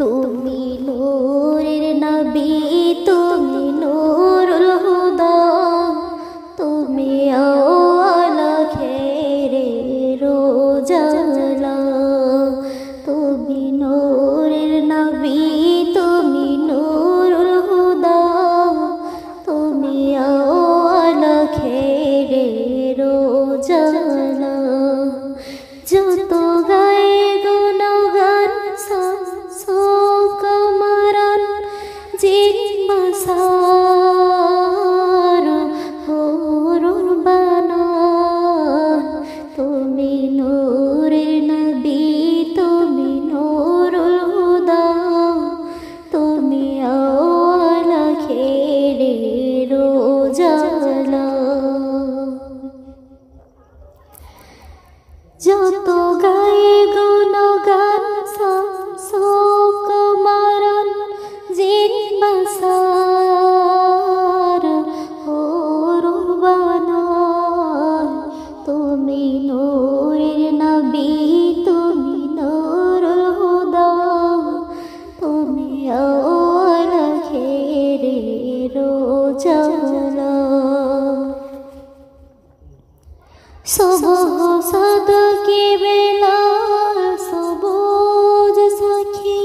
তুমি নূরের নবী, তুমি নূরুল হুদা, তুমি আওয়ালা খেরে রোজালা। তুমি নূরের নবী, তুমি নূরুল হুদা, তুমি আওয়ালা খেরে রোজালা। যত গায়ে গুণগান কমরান জিম্মাসার হুরুর বানান। তুমি নূরের নবী, তুমি নূরুল হুদা, তুমি আওয়ালা খেরে রোজালা। যত গায়ে গুণগান কমরান জিম্মাসার হুরুর বানান। তুমি নূরের নবী, তুমি নূরুল হুদা, তুমি আওয়ালা খেরে রোজালা। সুবহ সাদকে বেলা সবুজ সাখী,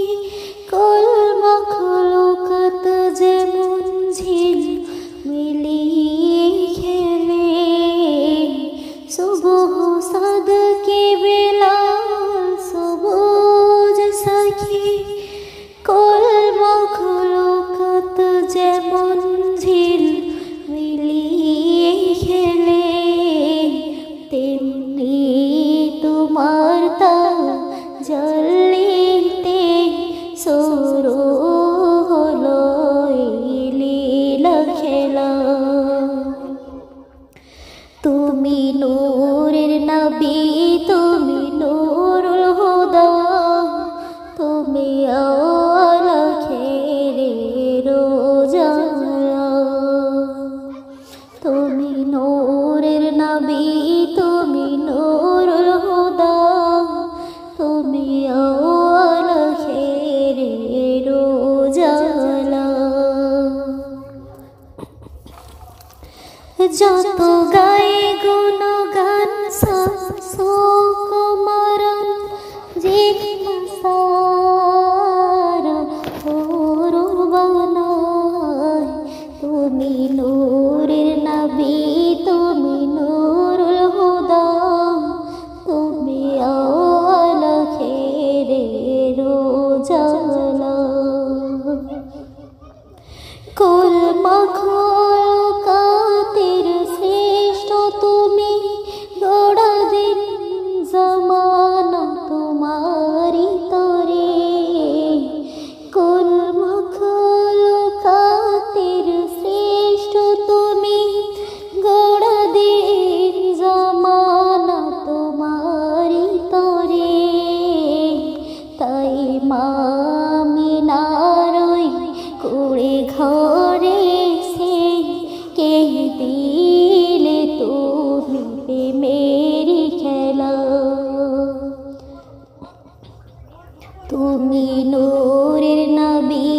কুল মখলুকাত যেমন ঝিল মিলিয়ে খেলে। সুবহ সাদকে বেলা সবুজ সাখী, কুল মখলুকাত যেমন ঝিল মিলিয়ে খেলে। তেমনি তোমার তাজাল্লিতে শুরু হলো লীলা খেলা। তুমি নূরের নবী, তুমি নূরুল হুদা, তুমি আওয়ালা খেরে রোজালা। তুমি নূরের নবী, তুমি নূরুল হুদা, তুমি আওয়ালা খেরে রোজালা। যত গায়ে গুণগান কমরান জিম্মাসার হুরুর বানান। তুমি নূরের নবী, তুমি নূরুল হুদা, তুমি আওয়ালা খেরে রোজালা। কুল মখলুকাতের শ্রেষ্ঠ তুমি, গোড়া দিন জামানা তোমারি তরে। কুল মখলুকাতের শ্রেষ্ঠ তুমি, গোড়া দিন জামানা তোমারি তরে। তাই মা আমিনার ওই কুড়ে ঘরে সে কে দিলে তুমি প্রেমেরি খেলা। তুমি নূরের নবী,